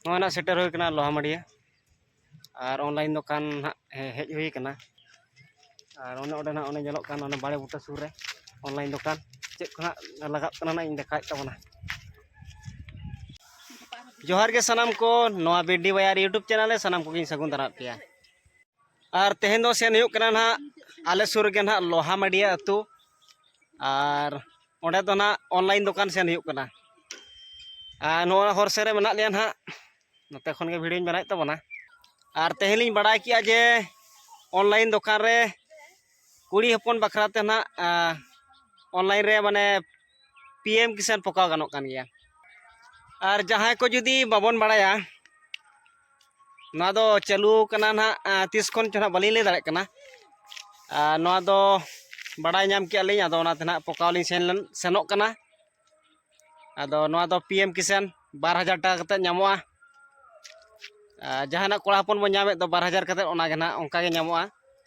नॉय ना सेटर हुई कना लोहामाड़िया और ऑनलाइन दुकान हेज हुई कना और ओने ना ओने जलोक कान ओने बाड़े बुटा सुर रे ऑनलाइन दुकान चेक को ना लगाप कना ना इन देखाय तबना जोहार के सनाम को नवा बीडी बाजार यूट्यूब चैनल है सनाम को गिन सगुन दारा पिया और तेहेन दो सेन हुई कना ना आले सुर के ना लोहामाड़िया अतु और ओंडे दो ना ऑनलाइन दुकान सेन हुई कना नोआ हर सेरे मेना लिया ना नोते खन के वीडियो बनाए तबना और तेहेन लिंग बड़ाय किया जे ऑनलाइन दुकान रे कुड़ी हपन बखराते ना ऑनलाइन रे माने पीएम किसान पकाव गानोक कान गया और जहाँ को जुदी बाबन बड़ाया ना दो चालू कना ना तीस खन चना बाली ले दाड़े कना ना दो बड़ाय नाम के अलिंग आदो ना तेना पकाव लिंग सेनोक कना आदो ना दो पीएम किसान 12,000 टाका कते ᱧᱟᱢᱚᱜᱼᱟ जहां कोड़ा हपन बो ᱧᱟᱢᱮᱫ दो 12,000 कते ओना गे ना ओंका गे ᱧᱟᱢᱚᱜᱼᱟ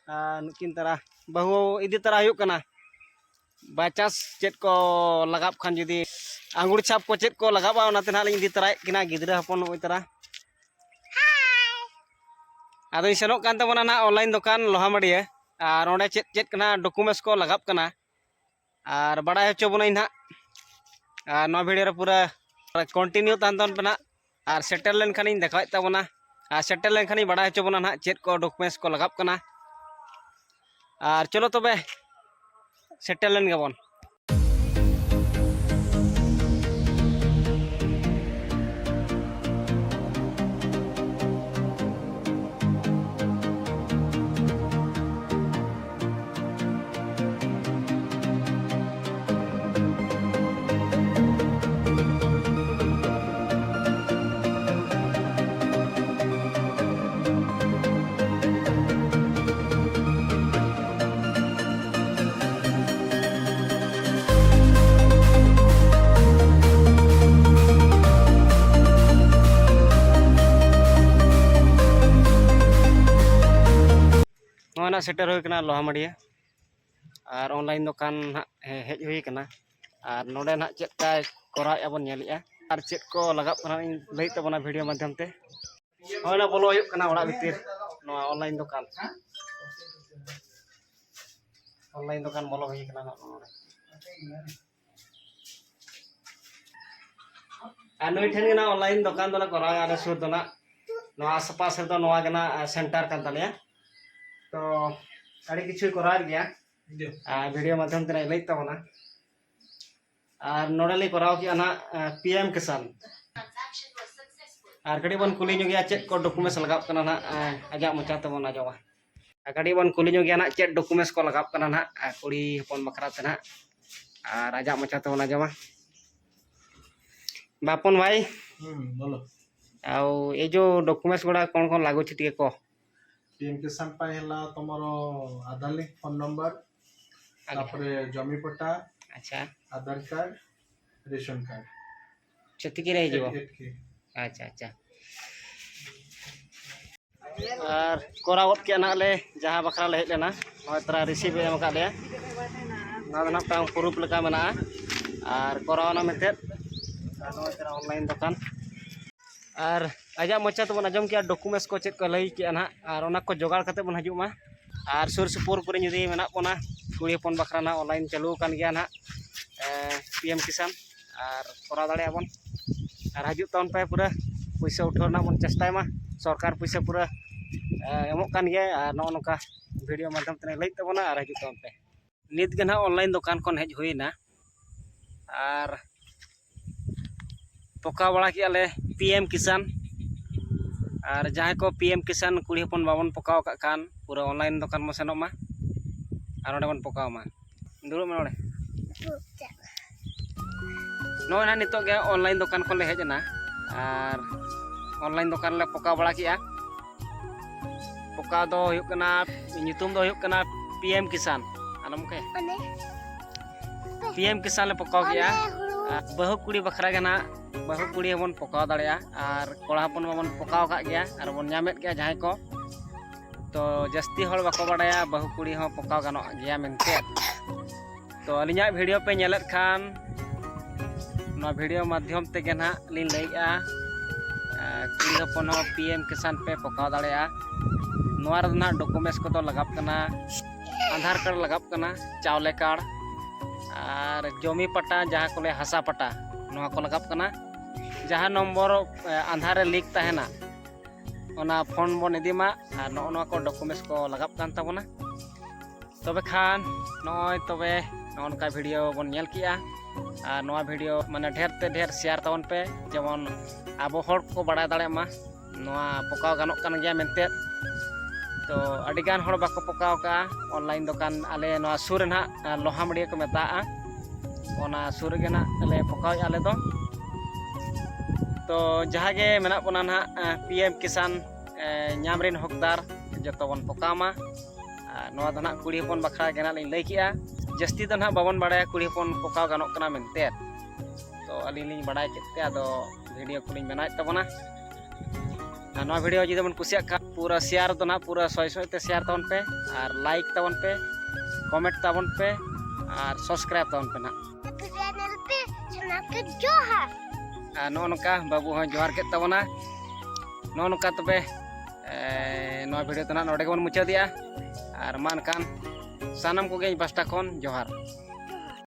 नुकिन तरा बहु इदी तरा हुयुक कना बाय चांस चेत को लगाब खान जुदी आंगुर छाप को चेत को लगाबा ओनाते ना लिंग इदी तराय किना गिदरा हपन ओय तरा आदो सेनोक कान तबना ना ऑनलाइन दुकान लोहामाड़िया और ओंडे चेत चेत कना डॉक्यूमेंट्स को लगाब कना और बड़ाय हचो बना ना नो वीडियो रे पूरा कंटिन्यू तान तन पना और सेटल लेन खानी देखाय तबना और सेटल लेन खानी बड़ा हचो बना ना चेत को डॉक्यूमेंट्स को लगाब कना और चलो तबे सेटल लेन गेबन ना सेटर हुई कना लोहामाड़िया और ऑनलाइन दुकान हेज हुई कना और नोडे ना चेक का कोराय अबन नेलिया और चेक को लगाब कना लई तबना वीडियो माध्यम ते होना बोलो हुई कना ओड़ा भीतर नो ऑनलाइन दुकान बोलो हुई कना नोडे और नई ठेन ना ऑनलाइन दुकान दोला कोराय आले सुर दोना नो आसपास रे दो नोआ गना सेंटर कान तालिया तो अड़ी किछु करार गया वीडियो माध्यम ते लई तबना और नोडली कराव किया ना पीएम किसान और कड़ी बन कुली गया चेक को डॉक्यूमेंट्स लगाव कना ना आजा मचा तबन आजवा कड़ी बन कुली गया ना चेक डॉक्यूमेंट्स को लगाव कना ना कुड़ी हपन बखरा ते ना और आजा मचा तबन आजवा बापन भाई बोलो आउ ए जो डॉक्यूमेंट्स गुडा कोन कोन लागु छिटिके को पीएम किसान पाई हला तमरो आधार लिंक फोन नंबर तापरे जमी पट्टा अच्छा आधार कार्ड रेशन कार्ड छतिके रह जीवो अच्छा अच्छा और कोरावत के ना ले जहां बखरा ले लेना और तरा रिसीव एम का ले ना ना टांग प्रूफ लगा मना और कोरावना मेते तरा ऑनलाइन दुकान और आजा मचा तबन आजम किया डॉक्यूमेंट्स को चेक को लई किया ना और ओना को जोगाड़ कते बन हजु मा और सुर सुपुर करे जुदी मेना पोना कुड़ी हपन बखरा ना ऑनलाइन चालू कान गया ना पीएम किसान और करा दाड़े बन और हजु तन पे पूरा पैसा उठाव ना बन चेष्टा मा सरकार पैसा पूरा एमोक कान गया और नो नका वीडियो माध्यम ते लई तबना और हजु तन पे नित के ना ऑनलाइन दुकान कोन हेज हुईना और पका बड़ा किया ले पीएम किसान और जहाँ को पीएम किसान कुड़ी हपन बाबन पकाव का कान पूरा ऑनलाइन दुकान में सेनोक मा और ओडे बन पकाव मा दुरुब में ओडे नो ना नितो गे ऑनलाइन दुकान को ले हेजना और ऑनलाइन दुकान ले पकाव बड़ा किया पकाव दो हुयुक कना नितुम दो हुयुक कना पीएम किसान आलम के पीएम किसान ले पकाव किया बहु कुड़ी बखरा के ना बहु कुड़ी हबन पकाव दाड़िया और कोड़ा हपन बन पकाव का गया और बन नामेत गया जहाँ को तो जस्ती हड़ बाको बाड़ाया बहु कुड़ी हो पकाव गानो गया मेनते तो अलिया वीडियो पे नेलत खान वीडियो माध्यम तेगे ना लिन लईआ कुड़ी हपन PM किसान पे पकाव दाड़ेया नोआ रे ना डॉक्यूमेंट्स को तो लगाप कना आधार कार्ड लगाप कना चावले कार्ड और जमी पट्टा जहाँ को ले हसा पट्टा नोआ को लगाप कना जहाँ नंबर आधार लिंक तहना ओना फोन बन इदीमा और नोआ को डॉक्यूमेंट्स को लगाप कान ताबोना तबे खान नोय तबे नोनका वीडियो बन नेल किया और नोआ वीडियो माने ढेर ते ढेर शेयर ताबन पे जेमन आबो हर को बड़ा दाड़े मा नोआ पकाव गानोक कान गया मेनते तो अडिगान हर बाको पकाव का ऑनलाइन दुकान आले नोआ सुर ना लोहामड़ी को मेता ओना सुर गे ना ले पकाव आले तो जहाँ गे मेना बना ना PM किसान नाम रेन हकदार जतो बन पकामा नोआ दो ना कुड़ी हपन बखरा गे ना लिन लई किया जस्ती दो ना बाबन बाड़ाया कुड़ी हपन पकाव गानोक कना मेनते तो अलिन लिन बाड़ाय केते आदो वीडियो को लिन बनाय तबना नोआ वीडियो जुदी बन कुसिया का पूरा शेयर दो ना पूरा सय ते शेयर ताबन पे और लाइक ताबन पे कमेंट ताबन पे और सब्सक्राइब ताबन पे ना चैनल पे सुना के जोहार नो नका बाबू हाँ जोहार के तबना नो नका तबे नोआ वीडियो तना नोडे बन मुचा दिया और मान कान सानम को गे पास्टा खन जोहार।